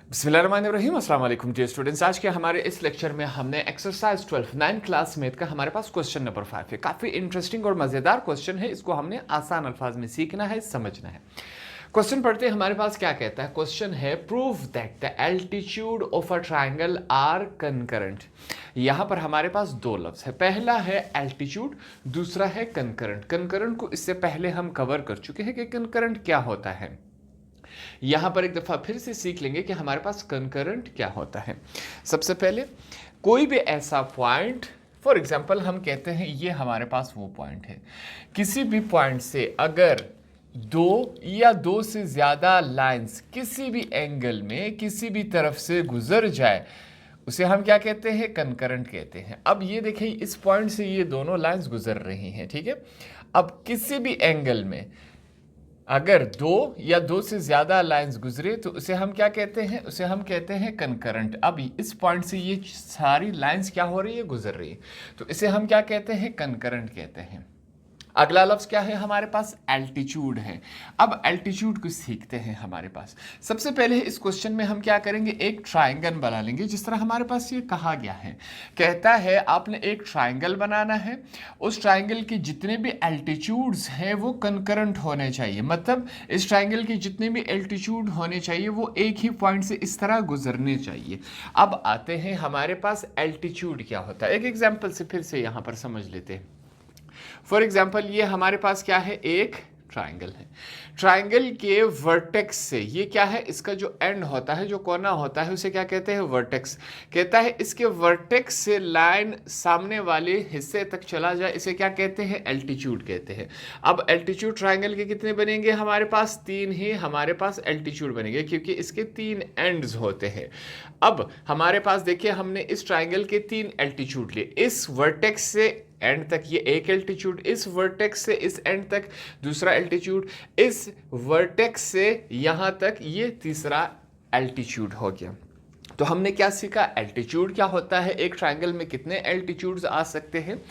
बिस्मिल्लाहिर्रहमानिर्रहीम। अस्सलाम वालेकुम डियर स्टूडेंट्स। आज के हमारे इस लेक्चर में हमने एक्सरसाइज 12 9 क्लास मैथ का हमारे पास क्वेश्चन नंबर 5 है। काफ़ी इंटरेस्टिंग और मज़ेदार क्वेश्चन है। इसको हमने आसान अल्फाज में सीखना है, समझना है। क्वेश्चन पढ़ते हमारे पास क्या कहता है। क्वेश्चन है prove that the altitude of a triangle are concurrent. यहाँ पर हमारे पास दो लफ्ज है। पहला है एल्टीट्यूड, दूसरा है कंकरेंट। कंकरेंट को इससे पहले हम कवर कर चुके हैं कि कंकरेंट क्या होता है। यहां पर एक दफा फिर से सीख लेंगे कि हमारे पास कंकरेंट क्या होता है। सबसे पहले कोई भी ऐसा पॉइंट, फॉर एग्जांपल हम कहते हैं ये हमारे पास वो पॉइंट है। किसी भी पॉइंट से अगर दो या दो से ज्यादा लाइंस किसी भी एंगल में किसी भी तरफ से गुजर जाए उसे हम क्या कहते हैं, कंकरेंट कहते हैं। अब ये देखें, इस पॉइंट से ये दोनों लाइंस गुजर रही हैं, ठीक है। अब किसी भी एंगल में अगर दो या दो से ज्यादा लाइंस गुजरे तो उसे हम क्या कहते हैं, उसे हम कहते हैं कंकरेंट। अब इस पॉइंट से ये सारी लाइंस क्या हो रही है, गुजर रही है, तो इसे हम क्या कहते हैं, कंकरेंट कहते हैं। अगला लफ्ज क्या है हमारे पास, एल्टीट्यूड है। अब एल्टीट्यूड को सीखते हैं हमारे पास। सबसे पहले इस क्वेश्चन में हम क्या करेंगे, एक ट्राइंगल बना लेंगे जिस तरह हमारे पास ये कहा गया है। कहता है आपने एक ट्राइंगल बनाना है, उस ट्राइंगल के जितने भी एल्टीट्यूड्स हैं वो कंकरेंट होने चाहिए। मतलब इस ट्राइंगल के जितने भी एल्टीट्यूड होने चाहिए वो एक ही पॉइंट से इस तरह गुजरने चाहिए। अब आते हैं हमारे पास एल्टीट्यूड क्या होता है। एक एग्जाम्पल से फिर से यहां पर समझ लेते हैं। फॉर एग्जाम्पल ये हमारे पास क्या है, एक ट्राइंगल है। ट्राइंगल के वर्टेक्स से, ये क्या है, इसका जो एंड होता है, जो कोना होता है, उसे क्या कहते हैं, वर्टेक्स। कहता है इसके वर्टेक्स से लाइन सामने वाले हिस्से तक चला जाए, इसे क्या कहते हैं, एल्टीट्यूड कहते हैं। अब एल्टीट्यूड ट्राइंगल के कितने बनेंगे हमारे पास, तीन ही हमारे पास एल्टीट्यूड बनेंगे क्योंकि इसके तीन एंड्स होते हैं। अब हमारे पास देखिए, हमने इस ट्राइंगल के तीन एल्टीट्यूड लिए। इस वर्टेक्स से एंड तक ये एक एल्टीट्यूड, इस वर्टेक्स से इस एंड तक दूसरा एल्टीट्यूड, इस वर्टेक्स से यहां तक ये तीसरा एल्टीट्यूड हो गया। तो हमने क्या सीखा, एल्टीट्यूड क्या होता है, एक ट्राइंगल में कितने एल्टीट्यूड्स आ सकते हैं।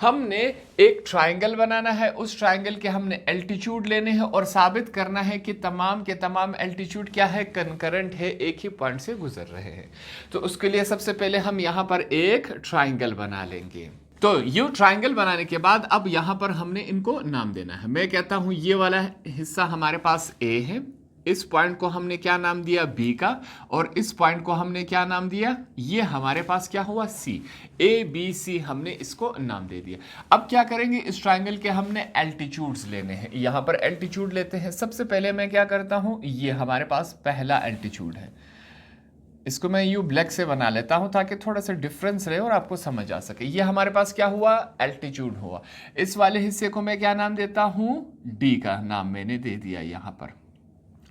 हमने एक ट्राइंगल बनाना है, उस ट्राइंगल के हमने एल्टीट्यूड लेने हैं और साबित करना है कि तमाम के तमाम एल्टीट्यूड क्या है, कंकरेंट है, एक ही पॉइंट से गुजर रहे हैं। तो उसके लिए सबसे पहले हम यहां पर एक ट्राइंगल बना लेंगे। तो ये ट्राइंगल बनाने के बाद अब यहां पर हमने इनको नाम देना है। मैं कहता हूं ये वाला हिस्सा हमारे पास ए है, इस पॉइंट को हमने क्या नाम दिया, बी का, और इस पॉइंट को हमने क्या नाम दिया, ये हमारे पास क्या हुआ, सी। ए बी सी हमने इसको नाम दे दिया। अब क्या करेंगे, इस ट्राइंगल के हमने एल्टीट्यूड्स लेने हैं। यहां पर एल्टीट्यूड लेते हैं। सबसे पहले मैं क्या करता हूं, ये हमारे पास पहला एल्टीट्यूड है, इसको मैं यू ब्लैक से बना लेता हूं ताकि थोड़ा सा डिफरेंस रहे और आपको समझ आ सके। ये हमारे पास क्या हुआ, एल्टीट्यूड हुआ। इस वाले हिस्से को मैं क्या नाम देता हूं, डी का नाम मैंने दे दिया। यहां पर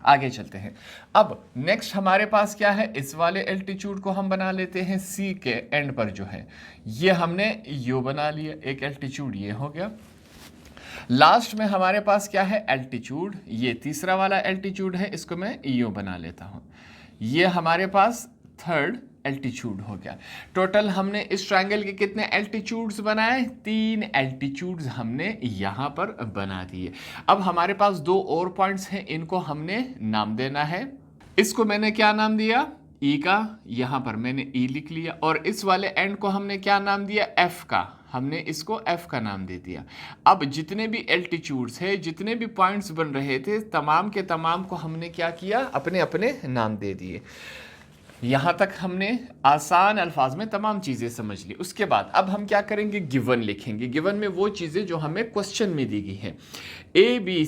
आगे चलते हैं। अब नेक्स्ट हमारे पास क्या है, इस वाले एल्टीट्यूड को हम बना लेते हैं सी के एंड पर जो है, ये हमने यू बना लिया, एक एल्टीट्यूड ये हो गया। लास्ट में हमारे पास क्या है, एल्टीट्यूड, ये तीसरा वाला एल्टीट्यूड है, इसको मैं यू बना लेता हूं। ये हमारे पास थर्ड एल्टीट्यूड हो गया। टोटल हमने इस ट्राइंगल के कितने एल्टीट्यूड्स बनाए, तीन एल्टीट्यूड्स हमने यहां पर बना दिए। अब हमारे पास दो और पॉइंट्स हैं, इनको हमने नाम देना है। इसको मैंने क्या नाम दिया, ई का, यहां पर मैंने ई लिख लिया, और इस वाले एंड को हमने क्या नाम दिया, एफ का, हमने इसको एफ का नाम दे दिया। अब जितने भी एल्टीट्यूड्स है, जितने भी पॉइंट्स बन रहे थे, तमाम के तमाम को हमने क्या किया, अपने अपने नाम दे दिए। यहां तक हमने आसान अल्फाज में तमाम चीजें समझ ली। उसके बाद अब हम क्या करेंगे, गिवन लिखेंगे। गिवन में वो चीजें जो हमें क्वेश्चन में दी गई है। A B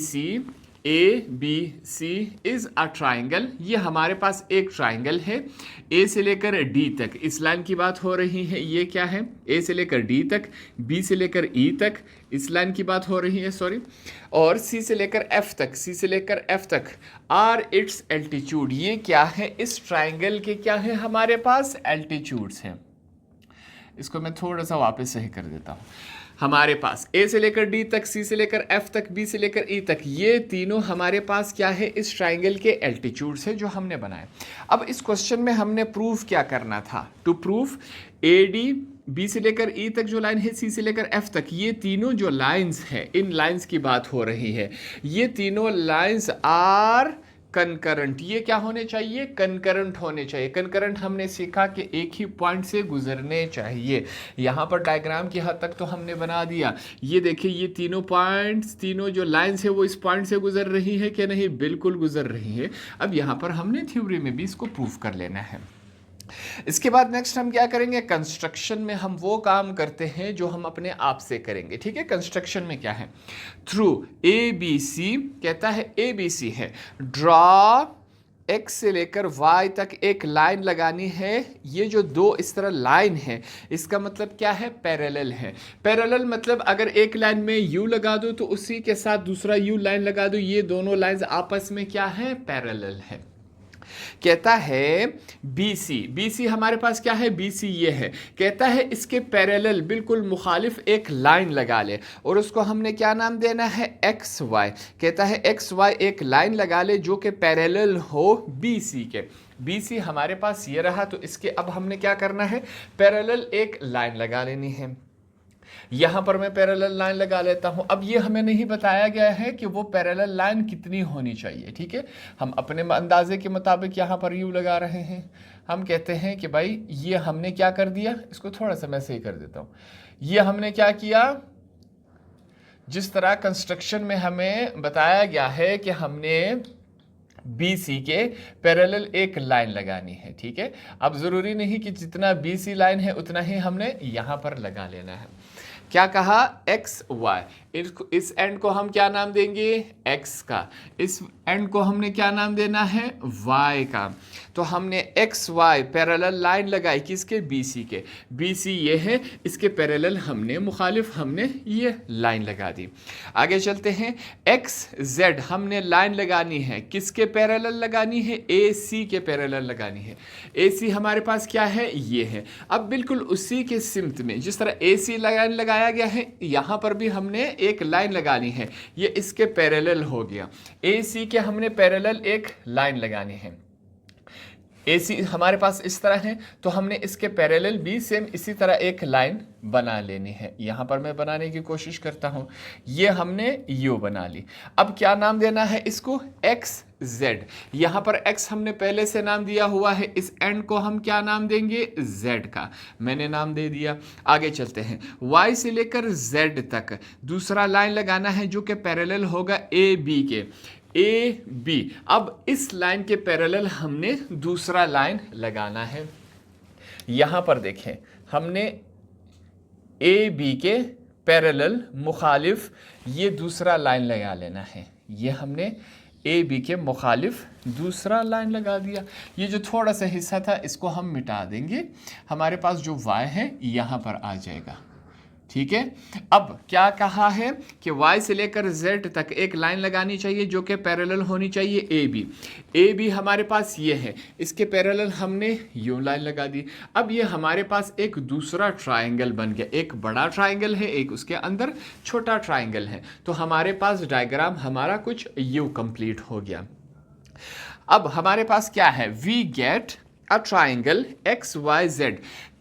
C is a triangle, ये हमारे पास एक ट्राइंगल है। ए से लेकर डी तक इस लाइन की बात हो रही है, ये क्या है, ए से लेकर डी तक, बी से लेकर ई तक इस लाइन की बात हो रही है, सॉरी, और सी से लेकर एफ तक, सी से लेकर एफ तक आर इट्स एल्टीट्यूड। ये क्या है, इस ट्राइंगल के क्या है, हमारे पास एल्टीट्यूड्स हैं। इसको मैं थोड़ा सा वापस सही कर देता हूं। हमारे पास ए से लेकर डी तक, सी से लेकर एफ तक, बी से लेकर ई तक, ये तीनों हमारे पास क्या है, इस ट्राइंगल के एल्टीट्यूड्स है जो हमने बनाए। अब इस क्वेश्चन में हमने प्रूफ क्या करना था, to proof A D, B से लेकर ई तक जो लाइन है, सी से लेकर एफ तक, ये तीनों जो लाइंस हैं, इन लाइंस की बात हो रही है, ये तीनों लाइंस आर कंकरंट, ये क्या होने चाहिए, कंकरंट होने चाहिए। कंकरंट हमने सीखा कि एक ही पॉइंट से गुजरने चाहिए। यहाँ पर डायग्राम की हद तक तो हमने बना दिया। ये देखिए, ये तीनों पॉइंट्स, तीनों जो लाइंस है वो इस पॉइंट से गुजर रही है कि नहीं, बिल्कुल गुजर रही है। अब यहाँ पर हमने थ्योरी में भी इसको प्रूफ कर लेना है। इसके बाद नेक्स्ट हम क्या करेंगे, कंस्ट्रक्शन में हम वो काम करते हैं जो हम अपने आप से करेंगे। ठीक है, कंस्ट्रक्शन में क्या है, थ्रू ए बी सी, कहता है ए बी सी है, ड्रॉ x से लेकर y तक एक लाइन लगानी है। ये जो दो इस तरह लाइन है, इसका मतलब क्या है, पैरेलल है। पैरेलल मतलब अगर एक लाइन में u लगा दो तो उसी के साथ दूसरा u लाइन लगा दो, ये दोनों लाइंस आपस में क्या है, पैरेलल है। कहता है BC, BC हमारे पास क्या है, BC ये है। कहता है इसके पैरेलल बिल्कुल मुखालिफ एक लाइन लगा ले और उसको हमने क्या नाम देना है, XY। कहता है XY एक लाइन लगा ले जो कि पैरेलल हो BC के। BC हमारे पास ये रहा, तो इसके अब हमने क्या करना है, पैरेलल एक लाइन लगा लेनी है। यहां पर मैं पैरेलल लाइन लगा लेता हूं। अब ये हमें नहीं बताया गया है कि वो पैरेलल लाइन कितनी होनी चाहिए। ठीक है, हम अपने अंदाजे के मुताबिक यहां पर यू लगा रहे हैं। हम कहते हैं कि भाई ये हमने क्या कर दिया, इसको थोड़ा सा मैं सही कर देता हूं। ये हमने क्या किया, जिस तरह कंस्ट्रक्शन में हमें बताया गया है कि हमने BC के पैरेलल एक लाइन लगानी है। ठीक है, अब जरूरी नहीं कि जितना BC लाइन है उतना ही हमने यहां पर लगा लेना है। क्या कहा, XY, इस एंड को हम क्या नाम देंगे, X का, इस एंड को हमने क्या नाम देना है, Y का। तो हमने XY पैरेलल लाइन लगाई किसके, BC के। BC ये है, इसके पैरेलल हमने मुखालिफ हमने ये लाइन लगा दी। आगे चलते हैं, XZ हमने लाइन लगानी है, किसके पैरेलल लगानी है, AC के पैरेलल लगानी है। AC हमारे पास क्या है, ये है। अब बिल्कुल उसी के सिमत में जिस तरह AC लाइन लगाया गया है, यहाँ पर भी हमने एक लाइन लगानी है, ये इसके पैरेलल हो गया। AC के हमने पैरेलल एक लाइन लगानी है। AC हमारे पास इस तरह है, तो हमने इसके पैरेलल भी सेम इसी तरह एक लाइन बना लेनी है। यहां पर मैं बनाने की कोशिश करता हूं, ये हमने U बना ली। अब क्या नाम देना है इसको, XZ। यहां पर X हमने पहले से नाम दिया हुआ है, इस एंड को हम क्या नाम देंगे, Z का, मैंने नाम दे दिया। आगे चलते हैं, Y से लेकर Z तक दूसरा लाइन लगाना है जो कि पैरेलल होगा AB के, AB। अब इस लाइन के पैरेलल हमने दूसरा लाइन लगाना है। यहां पर देखें, हमने AB के पैरेलल मुखालिफ ये दूसरा लाइन लगा लेना है। ये हमने AB के मुखालिफ दूसरा लाइन लगा दिया। ये जो थोड़ा सा हिस्सा था इसको हम मिटा देंगे, हमारे पास जो Y है यहां पर आ जाएगा। ठीक है, अब क्या कहा है कि Y से लेकर Z तक एक लाइन लगानी चाहिए जो कि पैरेलल होनी चाहिए AB। AB हमारे पास ये है, इसके पैरेलल हमने यूं लाइन लगा दी। अब ये हमारे पास एक दूसरा ट्रायंगल बन गया, एक बड़ा ट्रायंगल है, एक उसके अंदर छोटा ट्रायंगल है। तो हमारे पास डायग्राम हमारा कुछ यूं कंप्लीट हो गया। अब हमारे पास क्या है, we get a triangle XYZ।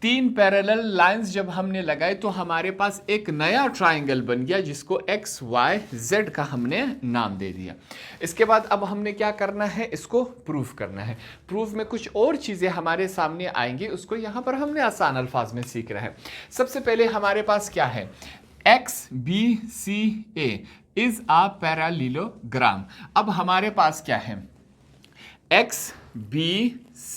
तीन पैरेलल लाइंस जब हमने लगाए तो हमारे पास एक नया ट्राइंगल बन गया जिसको XYZ का हमने नाम दे दिया। इसके बाद अब हमने क्या करना है, इसको प्रूफ करना है। प्रूफ में कुछ और चीज़ें हमारे सामने आएंगी, उसको यहाँ पर हमने आसान अल्फाज में सीख रहे हैं। सबसे पहले हमारे पास क्या है, XBCA इज अ पैरालेलोग्राम। अब हमारे पास क्या है, XBCA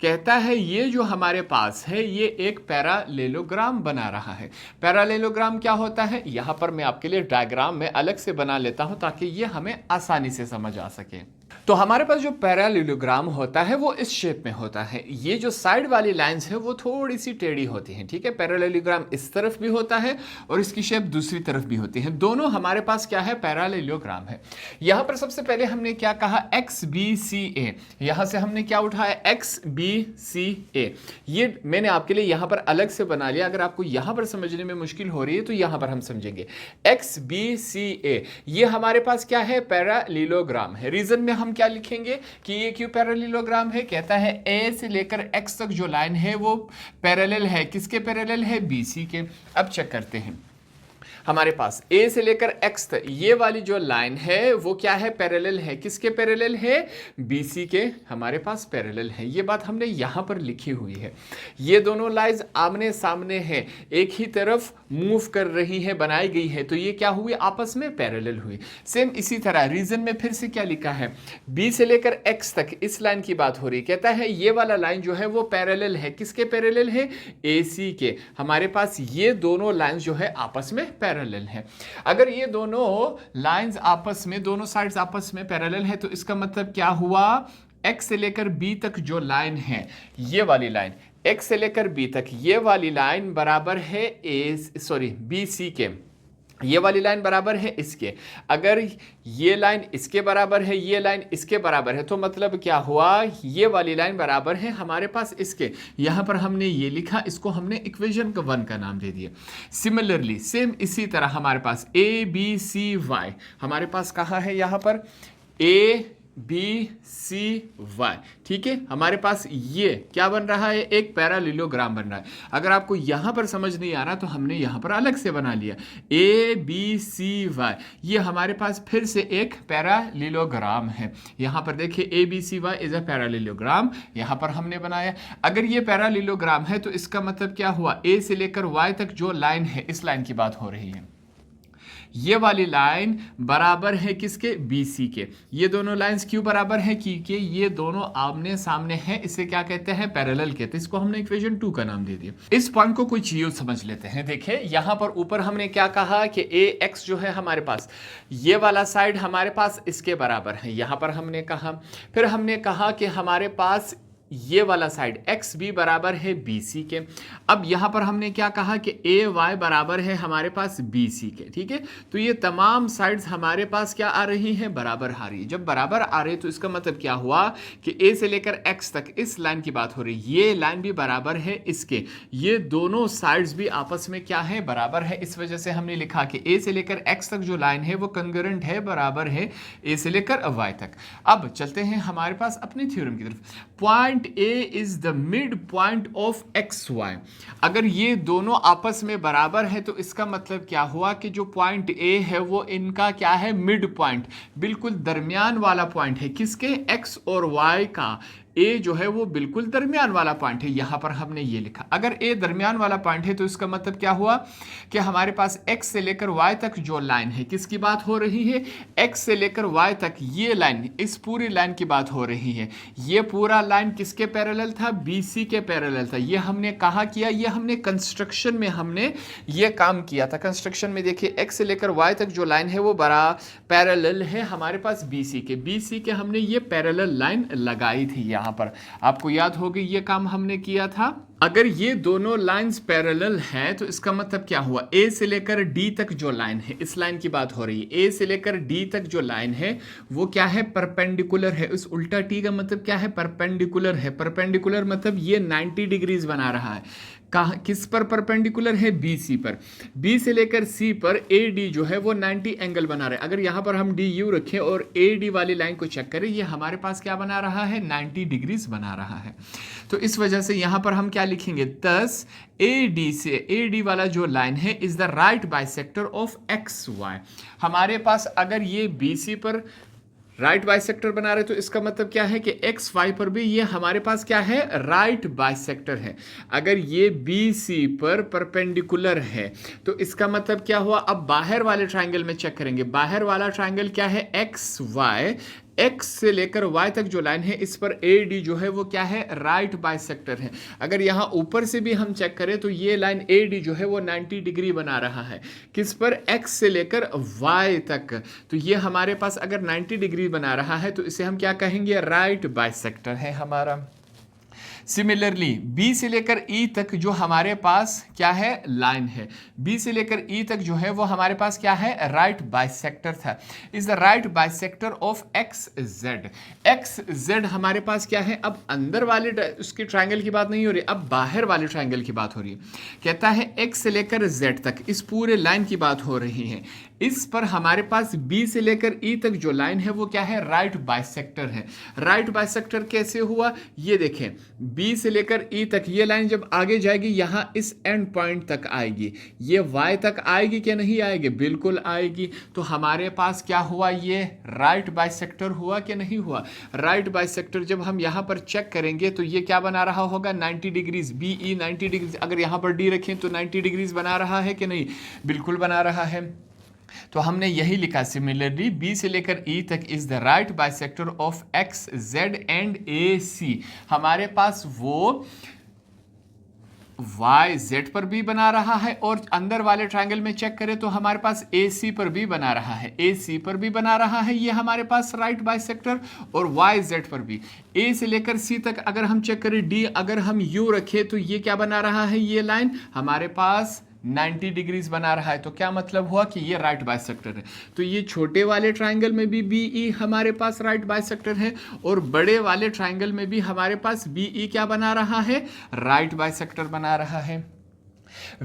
कहता है ये जो हमारे पास है ये एक पैरालेलोग्राम बना रहा है। पैरालेलोग्राम क्या होता है, यहां पर मैं आपके लिए डायग्राम में अलग से बना लेता हूं ताकि ये हमें आसानी से समझ आ सके। तो हमारे पास जो पैरालेलोग्राम होता है वो इस शेप में होता है। ये जो साइड वाली लाइंस है वो थोड़ी सी टेढ़ी होती हैं। ठीक है, पैरालेलोग्राम इस तरफ भी होता है और इसकी शेप दूसरी तरफ भी होती है। दोनों हमारे पास क्या है, पैरालेलोग्राम है। यहां पर सबसे पहले हमने क्या कहा, XBCA। यहां से हमने क्या उठाया, XBCA। ये मैंने आपके लिए यहां पर अलग से बना लिया। अगर आपको यहां पर समझने में मुश्किल हो रही है तो यहां पर हम समझेंगे। XBCA ये हमारे पास क्या है, पैरालेलोग्राम है। रीजन में हम क्या लिखेंगे कि ये क्यों पैरेललोग्राम है, कहता है A से लेकर X तक जो लाइन है वो पैरेलल है, किसके पैरेलल है, BC के। अब चेक करते हैं, हमारे पास ए से लेकर एक्स तक ये वाली जो लाइन है वो क्या है, पैरेलल है। किसके पैरेलल है, बीसी के हमारे पास पैरेलल है। ये बात हमने यहां पर लिखी हुई है। ये दोनों लाइंस आमने सामने है, एक ही तरफ मूव कर रही है, बनाई गई है, तो ये क्या हुई, आपस में पैरेलल हुई। सेम इसी तरह रीजन में फिर से क्या लिखा है, बी से लेकर एक्स तक इस लाइन की बात हो रही है। कहता है ये वाला लाइन जो है वो पैरेलल है। किसके पैरेलल है, एसी के। हमारे पास ये दोनों लाइंस जो है आपस में पैरेलल है। अगर ये दोनों लाइंस आपस में, दोनों साइड्स आपस में पैरेलल है, तो इसका मतलब क्या हुआ, एक्स से लेकर बी तक जो लाइन है, ये वाली लाइन एक्स से लेकर बी तक, ये वाली लाइन बराबर है बी सी के। ये वाली लाइन बराबर है इसके। अगर ये लाइन इसके बराबर है, ये लाइन इसके बराबर है, तो मतलब क्या हुआ, ये वाली लाइन बराबर है हमारे पास इसके। यहां पर हमने ये लिखा, इसको हमने इक्वेशन का 1 का नाम दे दिया। सिमिलरली सेम इसी तरह हमारे पास ए बी सी वाई, हमारे पास कहाँ है, यहां पर ए बी सी वाई, ठीक है। हमारे पास ये क्या बन रहा है, एक पैरालिलोग्राम बन रहा है। अगर आपको यहां पर समझ नहीं आ रहा तो हमने यहां पर अलग से बना लिया, ए बी सी वाई, ये हमारे पास फिर से एक पैरालिलोग्राम है। यहां पर देखिए A B C Y is a parallelogram, यहां पर हमने बनाया। अगर ये पैरालिलोग्राम है तो इसका मतलब क्या हुआ, ए से लेकर वाई तक जो लाइन है, इस लाइन की बात हो रही है। ये वाली लाइन बराबर है किसके, बीसी के। ये दोनों लाइंस क्यों बराबर है, क्योंकि ये दोनों आमने सामने हैं, इसे क्या कहते हैं, पैरेलल कहते हैं। इसको हमने इक्वेशन 2 का नाम दे दिया। इस पॉइंट को कोई चीज समझ लेते हैं। देखिए यहां पर ऊपर हमने क्या कहा कि ए एक्स जो है हमारे पास, ये वाला साइड हमारे पास इसके बराबर है, यहां पर हमने कहा। फिर हमने कहा कि हमारे पास ये वाला साइड एक्स भी बराबर है बी सी के। अब यहां पर हमने क्या कहा कि ए वाई बराबर है हमारे पास बी सी के, ठीक है। तो ये तमाम साइड्स हमारे पास क्या आ रही हैं, बराबर आ रही है। जब बराबर आ रही है तो इसका मतलब क्या हुआ कि ए से लेकर एक्स तक इस लाइन की बात हो रही है, ये लाइन भी बराबर है इसके। ये दोनों साइड्स भी आपस में क्या है, बराबर है। इस वजह से हमने लिखा कि ए से लेकर एक्स तक जो लाइन है वो कंकरेंट है, बराबर है ए से लेकर वाई तक। अब चलते हैं हमारे पास अपनी थ्योरम की तरफ। Point A is the mid point of XY। अगर ये दोनों आपस में बराबर है तो इसका मतलब क्या हुआ कि जो पॉइंट A है वो इनका क्या है, मिड पॉइंट, बिल्कुल दरमियान वाला पॉइंट है। किसके, X और Y का। ए जो है वो बिल्कुल दरमियान वाला पॉइंट है, यहां पर हमने ये लिखा। अगर ए दरमियान वाला पॉइंट है तो इसका मतलब क्या हुआ कि हमारे पास एक्स से लेकर वाई तक जो लाइन है, किसकी बात हो रही है, एक्स से लेकर वाई तक ये लाइन, इस पूरी लाइन की बात हो रही है। ये पूरा लाइन किसके पैरेलल था, बीसी के पैरेलल था। ये हमने कहा किया, ये हमने कंस्ट्रक्शन में हमने ये काम किया था। कंस्ट्रक्शन में देखिए एक्स से लेकर वाई तक जो लाइन है वो बड़ा पैरेलल है हमारे पास बीसी के। बीसी के हमने ये पैरेलल लाइन लगाई थी। यहां पर आपको याद होगी ये काम हमने किया था। अगर ये दोनों लाइंस पैरेलल हैं तो इसका मतलब क्या हुआ, ए से लेकर डी तक जो लाइन है, इस लाइन की बात हो रही है। ए से लेकर डी तक जो लाइन है वो क्या है, परपेंडिकुलर है। उस उल्टा टी का मतलब क्या है, परपेंडिकुलर है। परपेंडिकुलर मतलब ये 90 डिग्रीज बना रहा है। कहाँ, किस पर परपेंडिकुलर है, बी सी पर। बी से लेकर सी पर ए डी जो है वो 90 एंगल बना रहा है। अगर यहाँ पर हम डी यू रखें और ए डी वाली लाइन को चेक करें, ये हमारे पास क्या बना रहा है, 90 डिग्रीज बना रहा है। तो इस वजह से यहाँ पर हम क्या लिखेंगे, 10 ए डी से ए डी वाला जो लाइन है is the right bisector of X Y. हमारे पास अगर ये बी सी पर राइट बाइसेक्टर बना रहे तो इसका मतलब क्या है कि एक्स वाई पर भी ये हमारे पास क्या है, राइट बाइसेक्टर है। अगर ये बी सी पर परपेंडिकुलर है तो इसका मतलब क्या हुआ, अब बाहर वाले ट्रायंगल में चेक करेंगे। बाहर वाला ट्रायंगल क्या है, एक्स वाई, एक्स से लेकर वाई तक जो लाइन है इस पर ए डी जो है वो क्या है, राइट बाइसेक्टर है। अगर यहाँ ऊपर से भी हम चेक करें तो ये लाइन ए डी जो है वो 90 डिग्री बना रहा है। किस पर, एक्स से लेकर वाई तक। तो ये हमारे पास अगर 90 डिग्री बना रहा है तो इसे हम क्या कहेंगे, राइट बाइसेक्टर है हमारा। सिमिलरली बी से लेकर ई तक जो हमारे पास क्या है, लाइन है, बी से लेकर ई तक जो है वो हमारे पास क्या है, राइट बाइसेक्टर था। Is the right bisector of X Z. X Z हमारे पास क्या है, अब अंदर वाले उसके ट्रायंगल की बात नहीं हो रही, अब बाहर वाले ट्रायंगल की बात हो रही है। कहता है एक्स से लेकर जेड तक इस पूरे लाइन की बात हो रही है। इस पर हमारे पास बी से लेकर ई तक जो लाइन है वो क्या है, राइट बाइसेक्टर है। राइट बाइसेक्टर कैसे हुआ, ये देखें, बी से लेकर ई तक ये लाइन जब आगे जाएगी यहां इस एंड पॉइंट तक आएगी, ये वाई तक आएगी कि नहीं आएगी, बिल्कुल आएगी। तो हमारे पास क्या हुआ, ये राइट बाइसेक्टर हुआ कि नहीं हुआ। राइट बाइसेक्टर जब हम यहां पर चेक करेंगे तो ये क्या बना रहा होगा, 90 डिग्रीज, बी ई 90 डिग्रीज। अगर यहां पर डी रखें तो 90 डिग्रीज बना रहा है कि नहीं, बिल्कुल बना रहा है। तो हमने यही लिखा, सिमिलरली बी से लेकर ई तक is the right bisector of X Z and A C. हमारे पास वो वाई जेड पर भी बना रहा है और अंदर वाले ट्रायंगल में चेक करें तो हमारे पास ए सी पर भी बना रहा है, ए सी पर भी बना रहा है ये हमारे पास राइट बाइसेक्टर, और वाई जेड पर भी। ए से लेकर सी तक अगर हम चेक करें, डी अगर हम यू रखें तो ये क्या बना रहा है, ये लाइन हमारे पास 90 डिग्रीज बना रहा है। तो क्या मतलब हुआ कि ये राइट बाइसेक्टर है। तो ये छोटे वाले ट्रायंगल में भी बी ई हमारे पास राइट बाइसेक्टर है, और बड़े वाले ट्रायंगल में भी हमारे पास बी ई क्या बना रहा है, राइट बाइसेक्टर बना रहा है।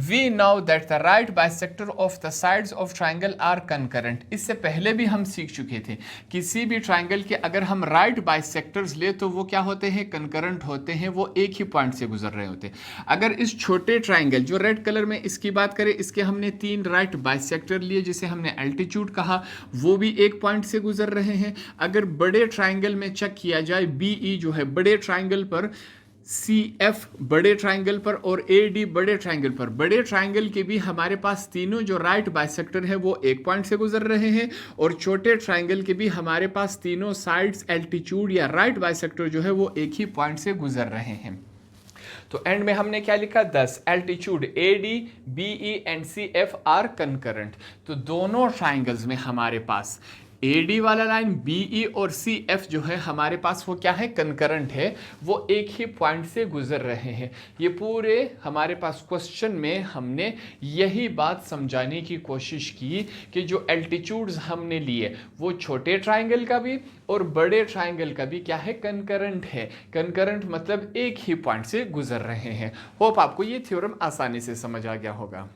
We know that the right bisector of the sides of triangle are concurrent। इससे पहले भी हम सीख चुके थे, किसी भी ट्रायंगल के अगर हम राइट बाइसेक्टर्स ले तो वो क्या होते हैं, कंकरेंट होते हैं, वो एक ही पॉइंट से गुजर रहे होते हैं। अगर इस छोटे ट्रायंगल जो रेड कलर में इसकी बात करें, इसके हमने 3 राइट बाइसेक्टर लिए जिसे हमने एल्टीट्यूड कहा, वो भी एक पॉइंट से गुजर रहे हैं। अगर बड़े ट्रायंगल में चेक किया जाए, बी ई जो है बड़े ट्रायंगल पर, सी एफ बड़े ट्रायंगल पर, और ए डी बड़े ट्रायंगल पर, बड़े ट्रायंगल के भी हमारे पास तीनों जो राइट बाइसेक्टर है वो एक पॉइंट से गुजर रहे हैं, और छोटे ट्रायंगल के भी हमारे पास तीनों साइड्स एल्टीट्यूड या राइट बाइसेक्टर जो है वो एक ही पॉइंट से गुजर रहे हैं। तो एंड में हमने क्या लिखा, 10 altitude A D B E and C F are concurrent. तो दोनों ट्रायंगल्स में हमारे पास ए डी वाला लाइन, बी ई और सी एफ जो है हमारे पास वो क्या है, कंकरेंट है, वो एक ही पॉइंट से गुजर रहे हैं। ये पूरे हमारे पास क्वेश्चन में हमने यही बात समझाने की कोशिश की कि जो एल्टीट्यूड्स हमने लिए वो छोटे ट्रायंगल का भी और बड़े ट्रायंगल का भी क्या है, कंकरेंट है। कंकरेंट मतलब एक ही पॉइंट से गुजर रहे हैं। होप आपको ये थ्योरम आसानी से समझ आ गया होगा।